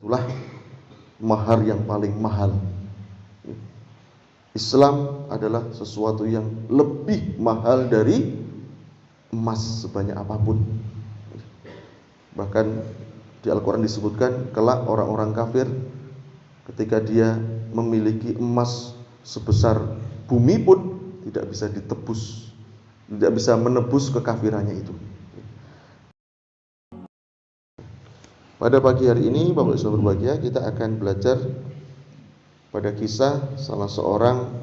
itulah mahar yang paling mahal. Islam adalah sesuatu yang lebih mahal dari emas sebanyak apapun. Bahkan di Al-Quran disebutkan kelak orang-orang kafir ketika dia memiliki emas sebesar bumi pun tidak bisa ditebus, tidak bisa menebus kekafirannya itu. Pada pagi hari ini Bapak Ibu berbahagia, kita akan belajar pada kisah salah seorang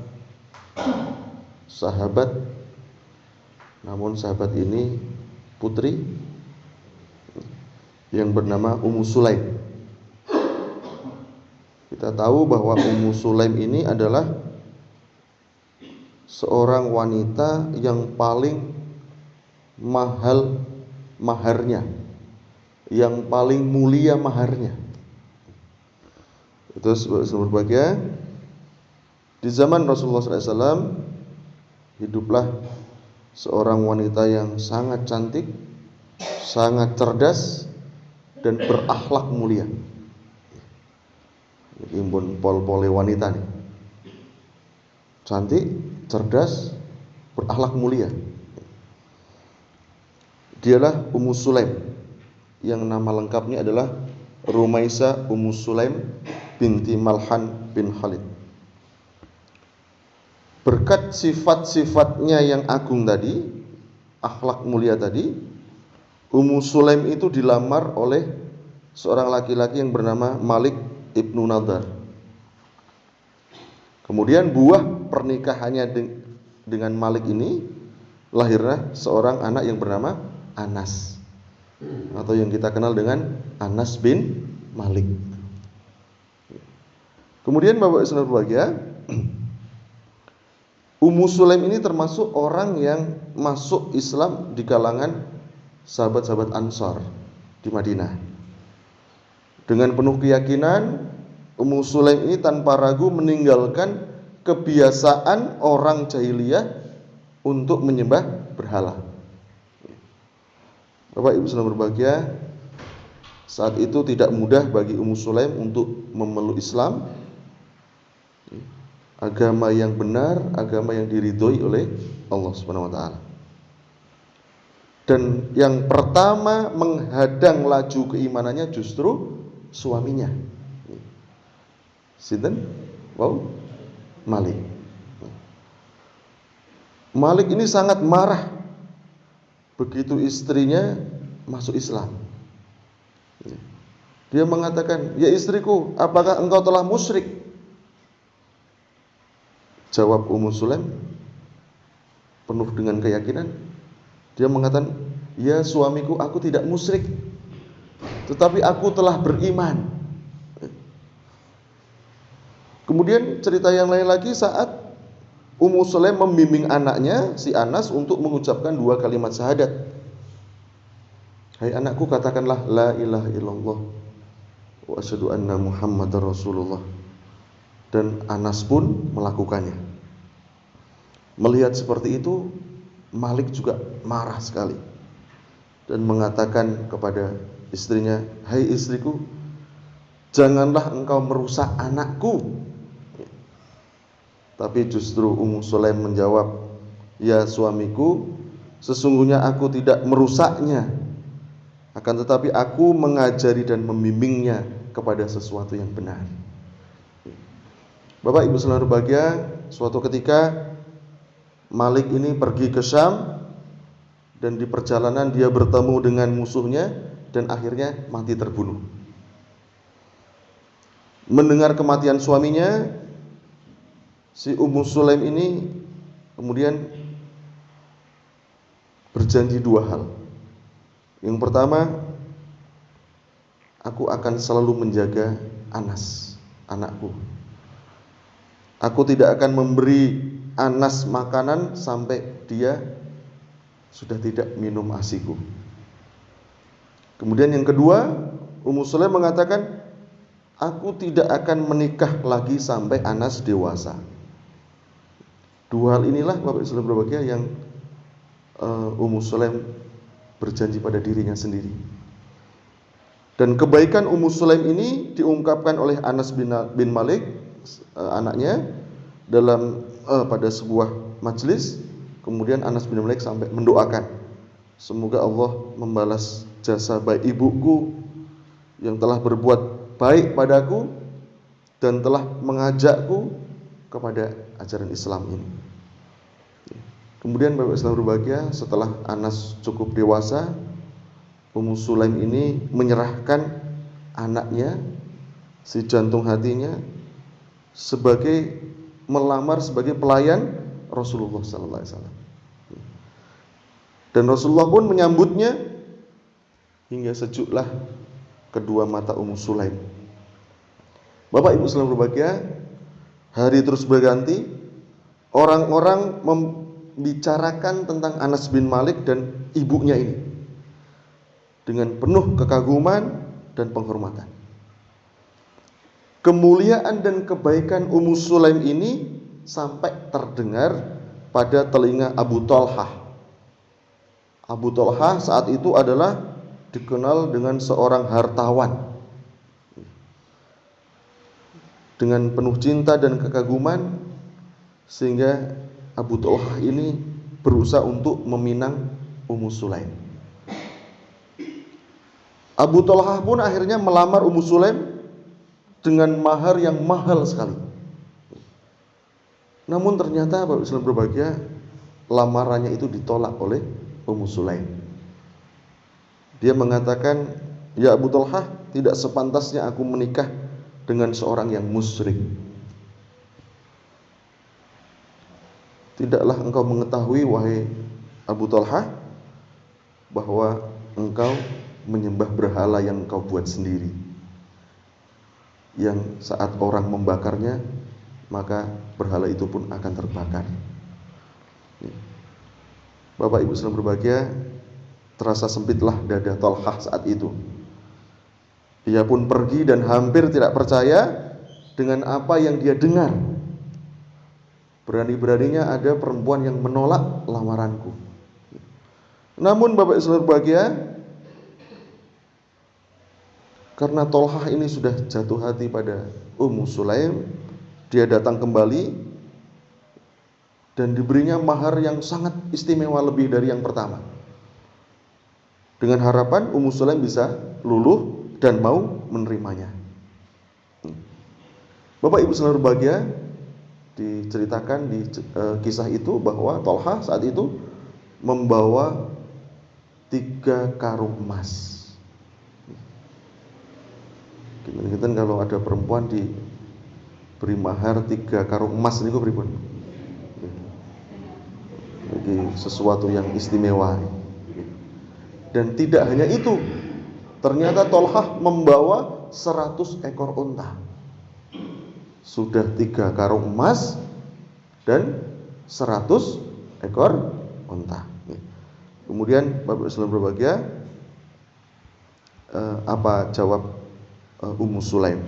sahabat, namun sahabat ini putri yang bernama Ummu Sulaim. Kita tahu bahwa Ummu Sulaim ini adalah seorang wanita yang paling mahal maharnya, yang paling mulia maharnya. Itu berbahagia. Di zaman Rasulullah SAW hiduplah seorang wanita yang sangat cantik, sangat cerdas, dan berakhlak mulia. Imbun pol-pole wanita nih, cantik, cerdas, berakhlak mulia. Dialah Ummu Sulaim, yang nama lengkapnya adalah Rumaisa Ummu Sulaim binti Malhan bin Khalid. Berkat sifat-sifatnya yang agung tadi, akhlak mulia tadi, Ummu Sulaim itu dilamar oleh seorang laki-laki yang bernama Malik ibnu Nadar. Kemudian buah pernikahannya dengan Malik ini lahirlah seorang anak yang bernama Anas, atau yang kita kenal dengan Anas bin Malik. Kemudian Bapak Ibu berbahagia, Ummu Sulaim ini termasuk orang yang masuk Islam di kalangan sahabat-sahabat Ansar di Madinah. Dengan penuh keyakinan, Ummu Sulaim ini tanpa ragu meninggalkan kebiasaan orang jahiliyah untuk menyembah berhala. Bapak Ibu sedang berbahagia, saat itu tidak mudah bagi Ummu Sulaim untuk memeluk Islam, agama yang benar, agama yang diridhoi oleh Allah Subhanahu wa taala. Dan yang pertama menghadang laju keimanannya justru suaminya. Sinten? Wow, Malik. Malik ini sangat marah begitu istrinya masuk Islam. Dia mengatakan, "Ya istriku, apakah engkau telah musyrik?" Jawab Ummu Sulaim penuh dengan keyakinan. Dia mengatakan, "Ya suamiku, aku tidak musyrik, tetapi aku telah beriman." Kemudian cerita yang lain lagi saat Ummu Sulaim membimbing anaknya si Anas untuk mengucapkan 2 kalimat syahadat. "Hai anakku, katakanlah la ilaha illallah wa asyhadu anna Muhammadar Rasulullah." Dan Anas pun melakukannya. Melihat seperti itu, Malik juga marah sekali dan mengatakan kepada istrinya, "Hai istriku, janganlah engkau merusak anakku." Tapi justru Ummu Sulaim menjawab, "Ya suamiku, sesungguhnya aku tidak merusaknya, akan tetapi aku mengajari dan membimbingnya kepada sesuatu yang benar." Bapak Ibu saudara berbahagia, suatu ketika Malik ini pergi ke Syam, dan di perjalanan dia bertemu dengan musuhnya dan akhirnya mati terbunuh. Mendengar kematian suaminya, si Ummu Sulaim ini kemudian berjanji 2 hal. Yang pertama, aku akan selalu menjaga Anas, anakku. Aku tidak akan memberi Anas makanan sampai dia sudah tidak minum ASIku. Kemudian yang kedua, Ummu Sulaim mengatakan, aku tidak akan menikah lagi sampai Anas dewasa. 2 hal inilah Bapak Ibu berbahagia yang Ummu Sulaim berjanji pada dirinya sendiri. Dan kebaikan Ummu Sulaim ini diungkapkan oleh Anas bin Malik, anaknya, dalam pada sebuah majelis. Kemudian Anas bin Malik sampai mendoakan, semoga Allah membalas jasa baik ibuku yang telah berbuat baik padaku dan telah mengajakku kepada ajaran Islam ini. Kemudian Bapak Islam berbahagia, setelah Anas cukup dewasa, Ummu Sulaim ini menyerahkan anaknya, si jantung hatinya, melamar sebagai pelayan Rasulullah sallallahu alaihi wasallam. Dan Rasulullah pun menyambutnya, hingga sejuklah kedua mata Ummu Sulaim. Bapak Ibu sekalian berbahagia, hari terus berganti, orang-orang membicarakan tentang Anas bin Malik dan ibunya ini dengan penuh kekaguman dan penghormatan. Kemuliaan dan kebaikan Ummu Sulaim ini sampai terdengar pada telinga Abu Thalhah. Abu Thalhah saat itu adalah dikenal dengan seorang hartawan. Dengan penuh cinta dan kekaguman, sehingga Abu Thalhah ini berusaha untuk meminang Ummu Sulaim. Abu Thalhah pun akhirnya melamar Ummu Sulaim dengan mahar yang mahal sekali. Namun ternyata Bapak Islam berbahagia, lamarannya itu ditolak oleh Ummu Sulaim. Dia mengatakan, ya Abu Thalhah, tidak sepantasnya aku menikah dengan seorang yang musyrik. Tidaklah engkau mengetahui, wahai Abu Thalhah, bahwa engkau menyembah berhala yang engkau buat sendiri, yang saat orang membakarnya, maka berhala itu pun akan terbakar. Bapak Ibu sekalian berbahagia, terasa sempitlah dada Thalhah saat itu. Dia pun pergi dan hampir tidak percaya dengan apa yang dia dengar. Berani-beraninya ada perempuan yang menolak lamaranku. Namun Bapak Ibu sekalian berbahagia, karena Thalhah ini sudah jatuh hati pada Ummu Sulaim, dia datang kembali dan diberinya mahar yang sangat istimewa, lebih dari yang pertama, dengan harapan Ummu Sulaim bisa luluh dan mau menerimanya. Bapak Ibu sekalian berbahagia, diceritakan di kisah itu bahwa Thalhah saat itu membawa 3 karung emas. Gimana kalau ada perempuan diberi mahar 3 karung emas, ini kok pripun? Ini sesuatu yang istimewa. Dan tidak hanya itu, ternyata Thalhah membawa 100 ekor unta. Sudah 3 karung emas dan 100 ekor unta. Kemudian Bapak Islam berbahagia, apa jawab Ummu Sulaim?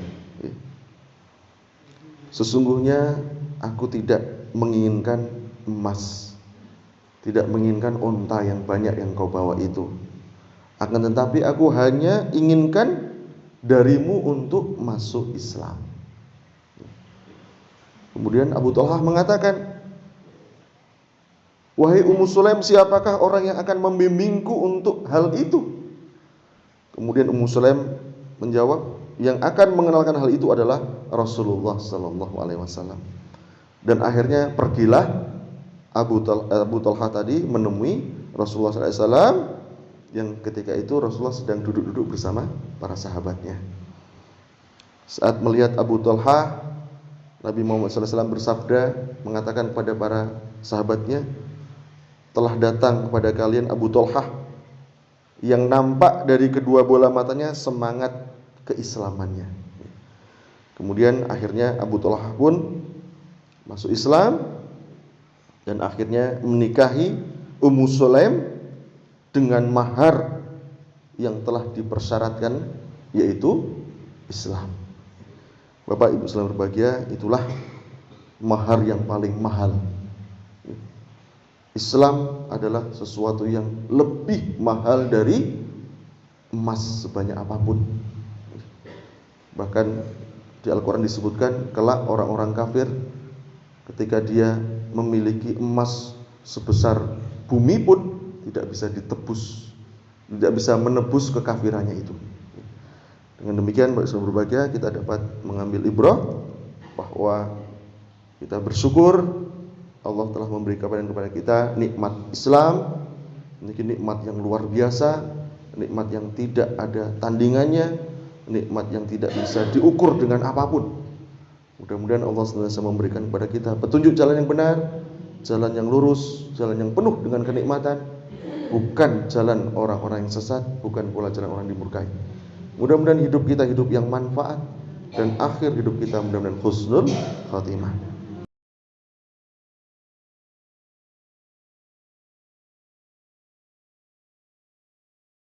Sesungguhnya aku tidak menginginkan emas, tidak menginginkan unta yang banyak yang kau bawa itu. Akan tetapi aku hanya inginkan darimu untuk masuk Islam. Kemudian Abu Thalhah mengatakan, wahai Ummu Sulaim, siapakah orang yang akan membimbingku untuk hal itu? Kemudian Ummu Sulaim menjawab, yang akan mengenalkan hal itu adalah Rasulullah sallallahu alaihi wasallam. Dan akhirnya pergilah Abu Thalhah tadi menemui Rasulullah sallallahu alaihi wasallam, yang ketika itu Rasulullah sedang duduk-duduk bersama para sahabatnya. Saat melihat Abu Thalhah, Nabi Muhammad sallallahu alaihi wasallam bersabda, mengatakan kepada para sahabatnya, telah datang kepada kalian Abu Thalhah yang nampak dari kedua bola matanya semangat keislamannya. Kemudian akhirnya Abu Thalhah pun masuk Islam dan akhirnya menikahi Ummu Sulaim dengan mahar yang telah dipersyaratkan, yaitu Islam. Bapak Ibu sekalian berbahagia, itulah mahar yang paling mahal. Islam adalah sesuatu yang lebih mahal dari emas sebanyak apapun. Bahkan di Al-Quran disebutkan kelak orang-orang kafir ketika dia memiliki emas sebesar bumi pun tidak bisa ditebus, tidak bisa menebus kekafirannya itu. Dengan demikian, Bapak Ibu berbahagia, kita dapat mengambil ibrah bahwa kita bersyukur Allah telah memberi kepada kita nikmat Islam, nikmat yang luar biasa, nikmat yang tidak ada tandingannya, nikmat yang tidak bisa diukur dengan apapun. Mudah-mudahan Allah senantiasa memberikan kepada kita petunjuk jalan yang benar, jalan yang lurus, jalan yang penuh dengan kenikmatan, bukan jalan orang-orang yang sesat, bukan pula jalan orang yang dimurkai. Mudah-mudahan hidup kita hidup yang manfaat, dan akhir hidup kita mudah-mudahan husnul khatimah.